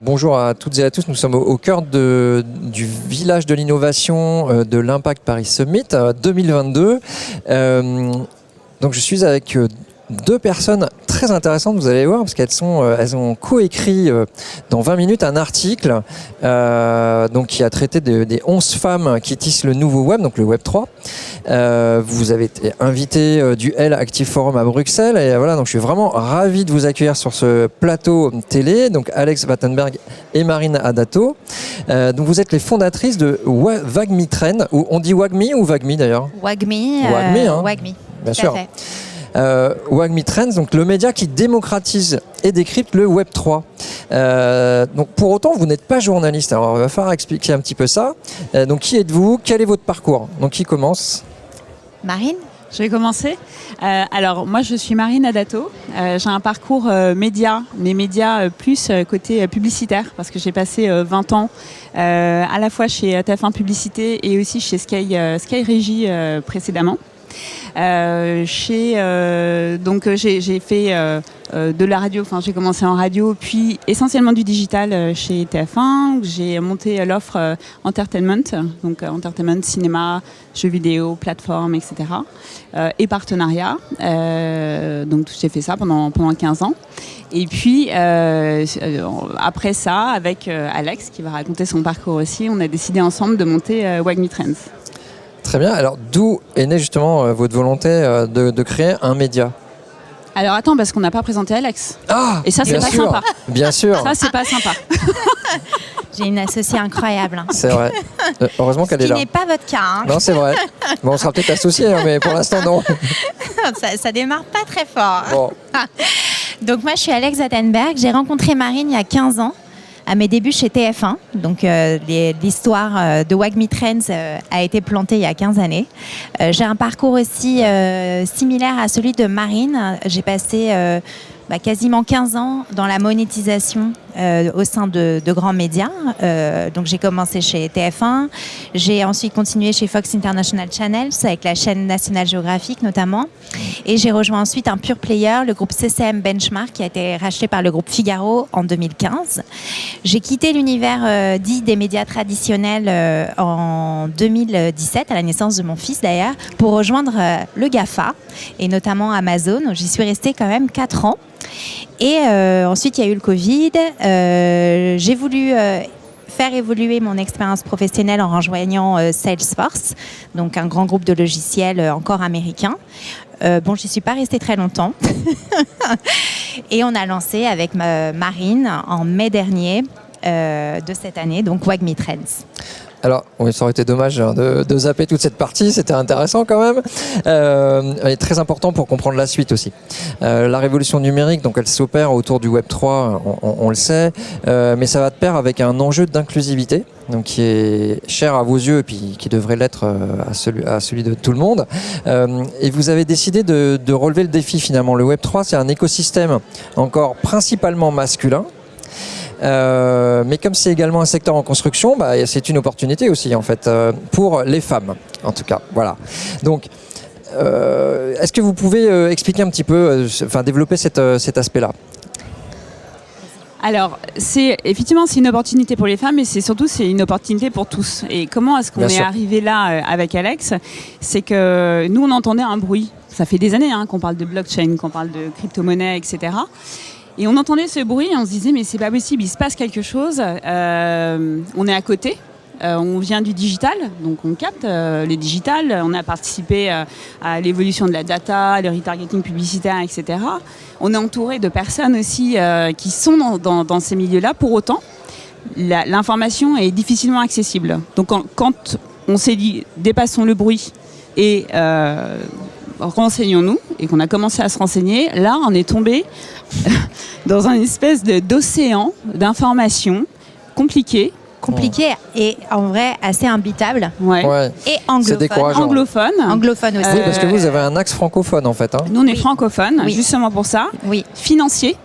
Bonjour à toutes et à tous, nous sommes au cœur du village de l'innovation de l'Impact Paris Summit 2022. Donc je suis avec deux personnes très intéressantes, vous allez voir, parce elles ont coécrit dans 20 minutes un article donc qui a traité des 11 femmes qui tissent le nouveau web, donc le Web 3. Vous avez été invité du L Active Forum à Bruxelles et voilà, donc je suis vraiment ravi de vous accueillir sur ce plateau télé, donc Alex Wattenberg et Marine Adato. Donc vous êtes les fondatrices de WAGMI Trend, ou on dit WAGMI ou WAGMI d'ailleurs? WAGMI, hein. WAGMI, bien sûr. WAGMI Trends, donc le média qui démocratise et décrypte le Web 3. Donc pour autant, vous n'êtes pas journaliste. Alors il va falloir expliquer un petit peu ça. Donc qui êtes-vous? Quel est votre parcours? Donc qui commence? Marine? Je vais commencer. Alors moi je suis Marine Adato. J'ai un parcours média, mais média plus côté publicitaire, parce que j'ai passé 20 ans à la fois chez TF1 Publicité et aussi chez Sky Régie précédemment. J'ai fait de la radio, enfin j'ai commencé en radio, puis essentiellement du digital chez TF1. J'ai monté l'offre entertainment, donc entertainment, cinéma, jeux vidéo, plateforme, etc. Et partenariat. Donc j'ai fait ça pendant 15 ans. Et puis après ça, avec Alex qui va raconter son parcours aussi, on a décidé ensemble de monter WAGMI Trends. Très bien. Alors, d'où est née justement votre volonté de créer un média? Alors attends, parce qu'on n'a pas présenté Alex. Ah, et ça, c'est pas sympa. Bien sûr. Ça, c'est pas sympa. J'ai une associée incroyable. C'est vrai. Heureusement qu'elle est là. Ce qui n'est pas votre cas. Hein. Non, c'est vrai. Bon, on sera peut-être associés, mais pour l'instant, non. ça démarre pas très fort. Bon. Donc moi, je suis Alex Wattenberg. J'ai rencontré Marine il y a 15 ans. À mes débuts chez TF1, donc l'histoire de WAGMI Trends a été plantée il y a 15 années. J'ai un parcours aussi similaire à celui de Marine. J'ai passé quasiment 15 ans dans la monétisation au sein de grands médias. Donc j'ai commencé chez TF1, j'ai ensuite continué chez Fox International Channels avec la chaîne National Geographic notamment, et j'ai rejoint ensuite un pure player, le groupe CCM Benchmark, qui a été racheté par le groupe Figaro en 2015. J'ai quitté l'univers dit des médias traditionnels en 2017, à la naissance de mon fils d'ailleurs, pour rejoindre le GAFA et notamment Amazon. J'y suis restée quand même 4 ans. Et ensuite, il y a eu le Covid. J'ai voulu faire évoluer mon expérience professionnelle en rejoignant Salesforce, donc un grand groupe de logiciels encore américain. Bon, j'y suis pas restée très longtemps. Et on a lancé avec Marine en mai dernier de cette année, donc WAGMI Trends. Alors, oui, ça aurait été dommage de zapper toute cette partie, c'était intéressant quand même, et très important pour comprendre la suite aussi. La révolution numérique, donc elle s'opère autour du Web 3, on le sait, mais ça va de pair avec un enjeu d'inclusivité, donc qui est cher à vos yeux et puis qui devrait l'être à celui de tout le monde. Et vous avez décidé de relever le défi finalement. Le Web 3, c'est un écosystème encore principalement masculin. Mais comme c'est également un secteur en construction, c'est une opportunité aussi en fait pour les femmes, en tout cas. Voilà. Donc, est-ce que vous pouvez expliquer un petit peu, développer cet aspect-là? Alors, effectivement, c'est une opportunité pour les femmes, mais c'est une opportunité pour tous. Et comment est-ce qu'on est arrivé là avec Alex? C'est que nous, on entendait un bruit. Ça fait des années qu'on parle de blockchain, qu'on parle de crypto-monnaie, etc. Et on entendait ce bruit et on se disait mais c'est pas possible, il se passe quelque chose, on est à côté, on vient du digital, donc on capte le digital, on a participé à l'évolution de la data, le retargeting publicitaire, etc. On est entouré de personnes aussi qui sont dans ces milieux-là, pour autant, l'information est difficilement accessible. Donc quand on s'est dit dépassons le bruit et renseignons-nous, et qu'on a commencé à se renseigner, là on est tombé dans une espèce d'océan d'informations compliquées. Compliqué et en vrai assez imbitable. Ouais. Et anglophone. Anglophone aussi. Oui, parce que vous avez un axe francophone en fait. Hein. Nous on est francophone, justement pour ça. Oui. Financier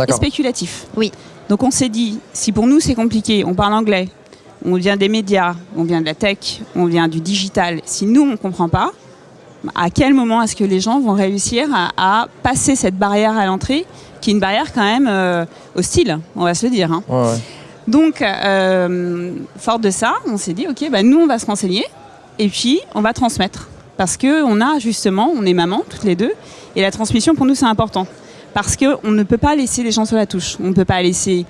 et spéculatif. Oui. Donc on s'est dit, si pour nous c'est compliqué, on parle anglais, on vient des médias, on vient de la tech, on vient du digital, si nous on ne comprend pas, à quel moment est-ce que les gens vont réussir à passer cette barrière à l'entrée, qui est une barrière quand même hostile, on va se le dire. Hein. Ouais. Donc, fort de ça, on s'est dit, ok, nous, on va se renseigner et puis on va transmettre. Parce qu'on a justement, on est maman, toutes les deux, et la transmission, pour nous, c'est important. Parce qu'on ne peut pas laisser les gens sur la touche. On ne peut pas laisser,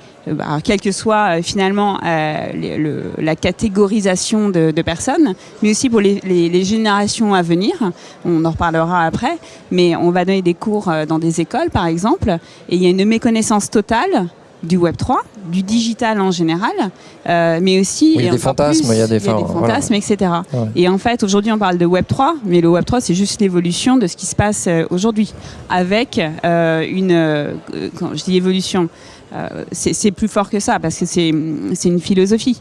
quelle que soit finalement la catégorisation de personnes, mais aussi pour les générations à venir. On en reparlera après, mais on va donner des cours dans des écoles, par exemple, et il y a une méconnaissance totale du Web3, du digital en général, mais aussi... Oui, il y a des fantasmes, il y a des fantasmes, voilà. Etc. Ouais. Et en fait, aujourd'hui, on parle de Web3, mais le Web3, c'est juste l'évolution de ce qui se passe aujourd'hui, avec quand je dis évolution, c'est plus fort que ça, parce que c'est une philosophie.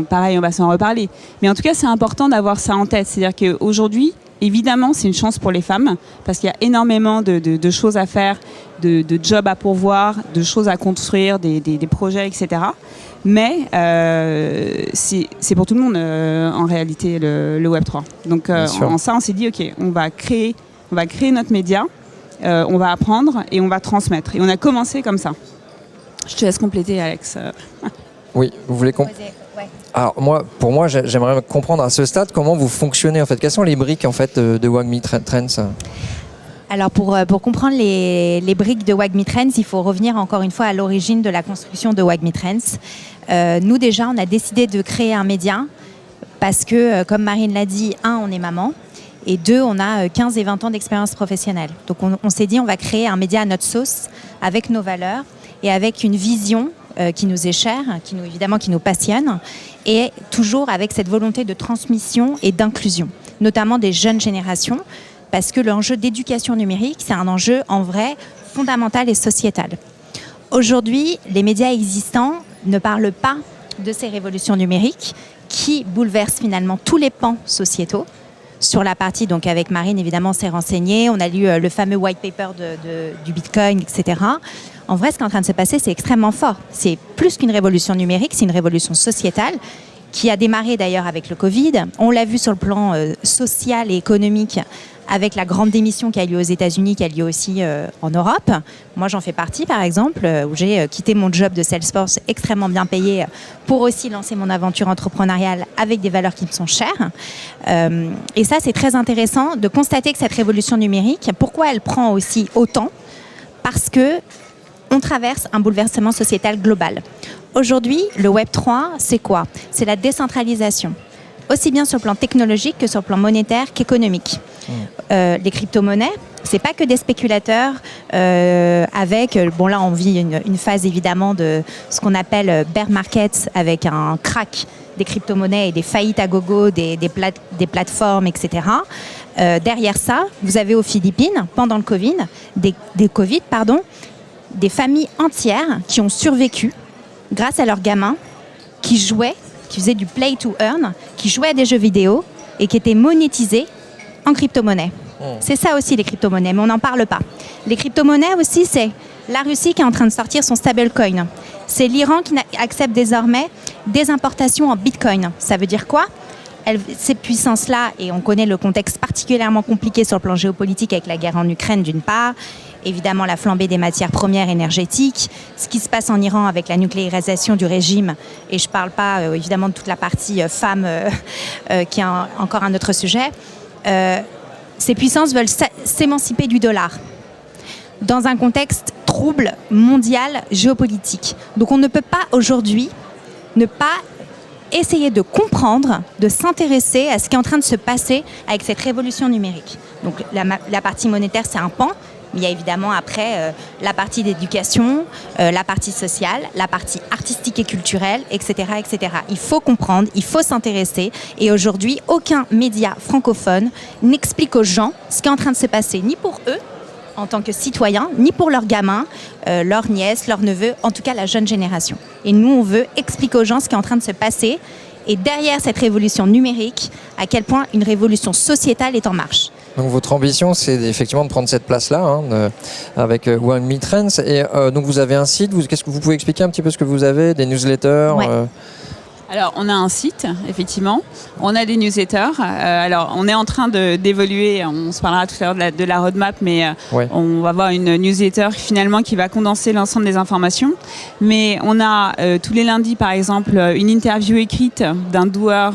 Pareil, on va s'en reparler. Mais en tout cas, c'est important d'avoir ça en tête. C'est-à-dire qu'aujourd'hui, évidemment, c'est une chance pour les femmes parce qu'il y a énormément de choses à faire, de jobs à pourvoir, de choses à construire, des projets, etc. Mais c'est pour tout le monde en réalité le Web3. Donc en ça, on s'est dit ok, on va créer notre média, on va apprendre et on va transmettre. Et on a commencé comme ça. Je te laisse compléter, Alex. Oui, vous voulez Alors pour moi, j'aimerais comprendre à ce stade comment vous fonctionnez en fait. Quelles sont les briques en fait de WAGMI Trends? Alors pour comprendre les briques de WAGMI Trends, il faut revenir encore une fois à l'origine de la construction de WAGMI Trends. Nous déjà, on a décidé de créer un média parce que, comme Marine l'a dit, on est maman et 2, on a 15 et 20 ans d'expérience professionnelle. Donc on s'est dit on va créer un média à notre sauce avec nos valeurs et avec une vision qui nous est chère, qui nous passionne, et toujours avec cette volonté de transmission et d'inclusion, notamment des jeunes générations, parce que l'enjeu d'éducation numérique, c'est un enjeu en vrai fondamental et sociétal. Aujourd'hui, les médias existants ne parlent pas de ces révolutions numériques qui bouleversent finalement tous les pans sociétaux. Sur la partie, donc avec Marine, évidemment, on s'est renseigné, on a lu le fameux white paper du Bitcoin, etc. En vrai, ce qui est en train de se passer, c'est extrêmement fort. C'est plus qu'une révolution numérique, c'est une révolution sociétale qui a démarré d'ailleurs avec le Covid. On l'a vu sur le plan social et économique avec la grande démission qui a lieu aux États-Unis, qui a lieu aussi en Europe. Moi, j'en fais partie, par exemple, où j'ai quitté mon job de Salesforce extrêmement bien payé pour aussi lancer mon aventure entrepreneuriale avec des valeurs qui me sont chères. Et ça, c'est très intéressant de constater que cette révolution numérique, pourquoi elle prend aussi autant? Parce que on traverse un bouleversement sociétal global. Aujourd'hui, le Web3, c'est quoi? C'est la décentralisation, aussi bien sur le plan technologique que sur le plan monétaire qu'économique. Les crypto-monnaies, c'est pas que des spéculateurs avec, là on vit une phase évidemment de ce qu'on appelle bear market avec un crack des crypto-monnaies et des faillites à gogo des plateformes, etc. Derrière ça, vous avez aux Philippines, pendant le Covid, des familles entières qui ont survécu grâce à leurs gamins qui jouaient, qui faisaient du play to earn, qui jouaient à des jeux vidéo et qui étaient monétisés en crypto-monnaie. C'est ça aussi les crypto-monnaies, mais on n'en parle pas. Les crypto-monnaies aussi, c'est la Russie qui est en train de sortir son stablecoin. C'est l'Iran qui accepte désormais des importations en bitcoin. Ça veut dire quoi? Ces puissances-là, et on connaît le contexte particulièrement compliqué sur le plan géopolitique avec la guerre en Ukraine d'une part, évidemment la flambée des matières premières énergétiques, ce qui se passe en Iran avec la nucléarisation du régime, et je ne parle pas évidemment de toute la partie femmes qui est encore un autre sujet. Ces puissances veulent s'émanciper du dollar dans un contexte trouble mondial géopolitique. Donc on ne peut pas aujourd'hui ne pas essayer de comprendre, de s'intéresser à ce qui est en train de se passer avec cette révolution numérique. Donc la partie monétaire, c'est un pan, mais il y a évidemment après la partie d'éducation, la partie sociale, la partie artistique et culturelle, etc., etc. Il faut comprendre, il faut s'intéresser. Et aujourd'hui, aucun média francophone n'explique aux gens ce qui est en train de se passer, ni pour eux, en tant que citoyens, ni pour leurs gamins, leurs nièces, leurs neveux, en tout cas la jeune génération. Et nous, on veut expliquer aux gens ce qui est en train de se passer et derrière cette révolution numérique, à quel point une révolution sociétale est en marche. Donc votre ambition, c'est effectivement de prendre cette place-là avec WAGMI Trends. Et donc vous avez un site, qu'est-ce que vous pouvez expliquer un petit peu ce que vous avez, des newsletters? Ouais. Alors, on a un site, effectivement. On a des newsletters. Alors, on est en train d'évoluer. On se parlera tout à l'heure de la roadmap, mais on va avoir une newsletter finalement qui va condenser l'ensemble des informations. Mais on a tous les lundis, par exemple, une interview écrite d'un doueur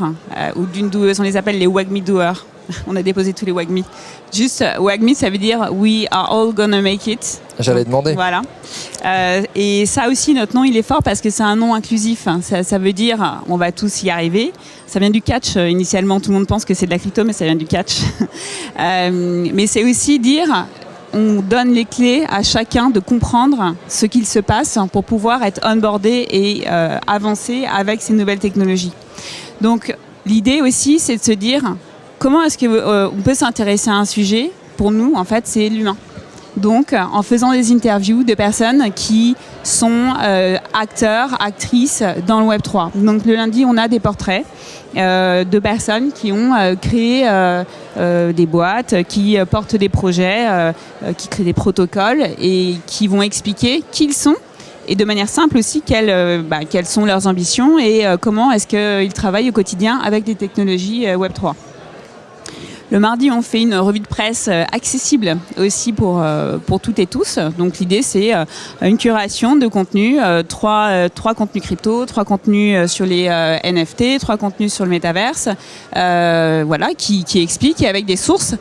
ou d'une doueuse. On les appelle les WAGMI doueurs. On a déposé tous les WAGMI. Juste, WAGMI, ça veut dire We are all gonna make it. J'allais demander. Voilà. Et ça aussi, notre nom, il est fort parce que c'est un nom inclusif. Ça veut dire on va tous y arriver. Ça vient du catch. Initialement, tout le monde pense que c'est de la crypto, mais ça vient du catch. Mais c'est aussi dire on donne les clés à chacun de comprendre ce qu'il se passe pour pouvoir être onboardé et avancer avec ces nouvelles technologies. Donc, l'idée aussi, c'est de se dire comment est-ce qu'on peut s'intéresser à un sujet. Pour nous, en fait, c'est l'humain. Donc, en faisant des interviews de personnes qui sont acteurs, actrices dans le Web3. Donc, le lundi, on a des portraits de personnes qui ont créé des boîtes, qui portent des projets, qui créent des protocoles et qui vont expliquer qui ils sont. Et de manière simple aussi, quelles sont leurs ambitions et comment est-ce qu'ils travaillent au quotidien avec des technologies Web3. Le mardi, on fait une revue de presse accessible aussi pour toutes et tous. Donc l'idée, c'est une curation de contenus, trois contenus crypto, 3 contenus sur les NFT, 3 contenus sur le métaverse, qui expliquent et avec des sources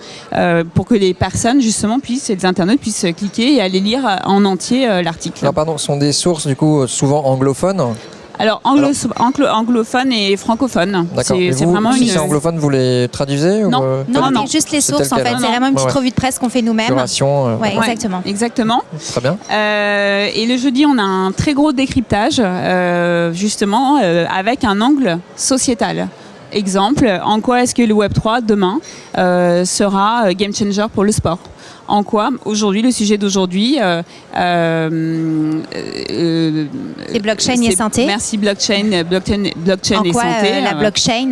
pour que les personnes, justement, les internautes puissent cliquer et aller lire en entier l'article. Alors, pardon, ce sont des sources, du coup, souvent anglophones. Alors, anglophone et francophone. D'accord. C'est vraiment si c'est anglophone, vous les traduisez Non, non, juste les sources en fait. C'est vraiment une petite revue de presse qu'on fait nous-mêmes. Curation. Exactement. Très bien. Et le jeudi, on a un très gros décryptage, justement, avec un angle sociétal. Exemple, en quoi est-ce que le Web3 demain sera game changer pour le sport ? En quoi, aujourd'hui, le sujet d'aujourd'hui... c'est blockchain et santé. Merci, blockchain et santé. La blockchain,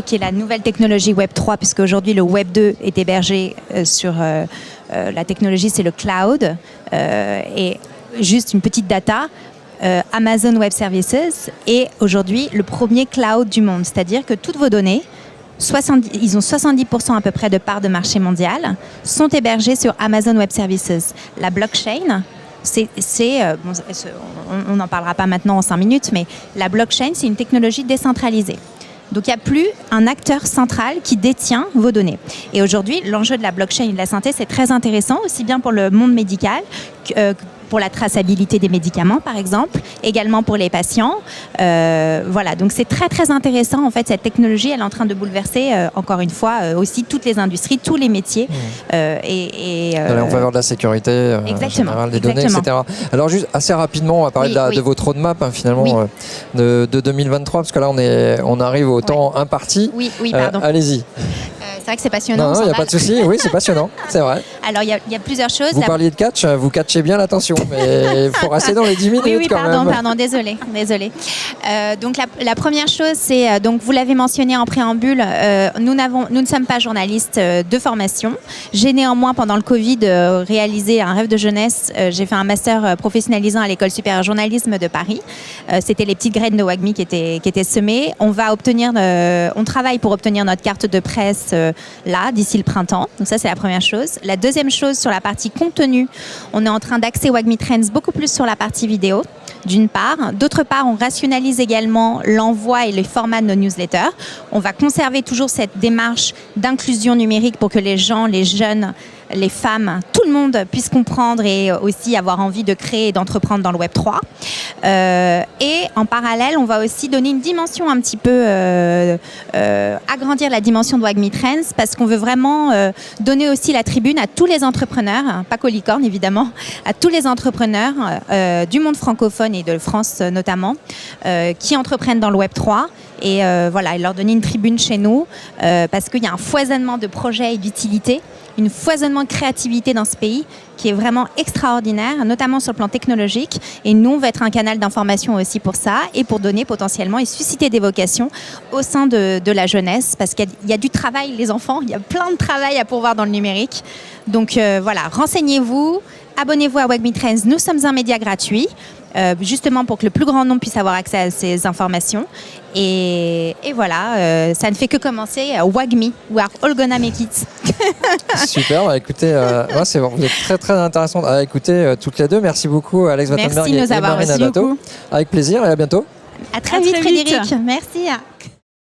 qui est la nouvelle technologie Web3, puisque aujourd'hui le Web2 est hébergé sur... la technologie, c'est le cloud. Et juste une petite data... Amazon Web Services est aujourd'hui le premier cloud du monde. C'est-à-dire que toutes vos données... ils ont 70% à peu près de part de marché mondial, sont hébergés sur Amazon Web Services. La blockchain, on n'en parlera pas maintenant en 5 minutes, mais la blockchain, c'est une technologie décentralisée. Donc, il n'y a plus un acteur central qui détient vos données. Et aujourd'hui, l'enjeu de la blockchain et de la santé, c'est très intéressant, aussi bien pour le monde médical que pour la traçabilité des médicaments, par exemple, également pour les patients. Donc c'est très, très intéressant. En fait, cette technologie, elle est en train de bouleverser, encore une fois, aussi toutes les industries, tous les métiers. En faveur de la sécurité générale des données, etc. Alors, juste assez rapidement, on va parler de votre roadmap, finalement, de 2023, parce que là, on arrive au temps imparti. Oui, pardon. Allez-y. C'est vrai que c'est passionnant. Non, il n'y a pas de souci. Oui, c'est passionnant. C'est vrai. Alors, il y a plusieurs choses. Vous parliez de catch, vous catchez bien l'attention, mais il faut rester dans les 10 minutes quand même. Pardon, désolé. Donc, la première chose, c'est, donc vous l'avez mentionné en préambule, nous ne sommes pas journalistes de formation. J'ai néanmoins, pendant le Covid, réalisé un rêve de jeunesse. J'ai fait un master professionnalisant à l'École supérieure de journalisme de Paris. C'était les petites graines de WAGMI qui étaient semées. On travaille pour obtenir notre carte de presse d'ici le printemps. Donc ça, c'est la première chose. La deuxième chose, sur la partie contenu, on est en train d'axer WAGMI Trends beaucoup plus sur la partie vidéo, d'une part. D'autre part, on rationalise également l'envoi et le format de nos newsletters. On va conserver toujours cette démarche d'inclusion numérique pour que les gens, les jeunes, les femmes, tout le monde puisse comprendre et aussi avoir envie de créer et d'entreprendre dans le Web3. Et en parallèle, on va aussi donner une dimension un petit peu, agrandir la dimension de WAGMI Trends, parce qu'on veut vraiment donner aussi la tribune à tous les entrepreneurs, pas qu'aux licornes évidemment, à tous les entrepreneurs du monde francophone et de France notamment, qui entreprennent dans le Web3. Et leur donner une tribune chez nous, parce qu'il y a un foisonnement de projets et d'utilités, une foisonnement de créativité dans ce pays qui est vraiment extraordinaire, notamment sur le plan technologique. Et nous, on va être un canal d'information aussi pour ça et pour donner potentiellement et susciter des vocations au sein de la jeunesse, parce qu'il y a du travail, les enfants, il y a plein de travail à pourvoir dans le numérique. Donc renseignez-vous, abonnez-vous à WAGMI Trends. Nous sommes un média gratuit, justement pour que le plus grand nombre puisse avoir accès à ces informations. Et voilà, ça ne fait que commencer. WAGMI, we are all gonna make it. Super, bah, écoutez, c'est bon, vous êtes très très intéressantes à écouter toutes les deux. Merci beaucoup Alex Wattenberg et Merci de nous avoir Marine reçus. Adato. Avec plaisir et à bientôt. À très À vite très vite. Frédéric. Merci.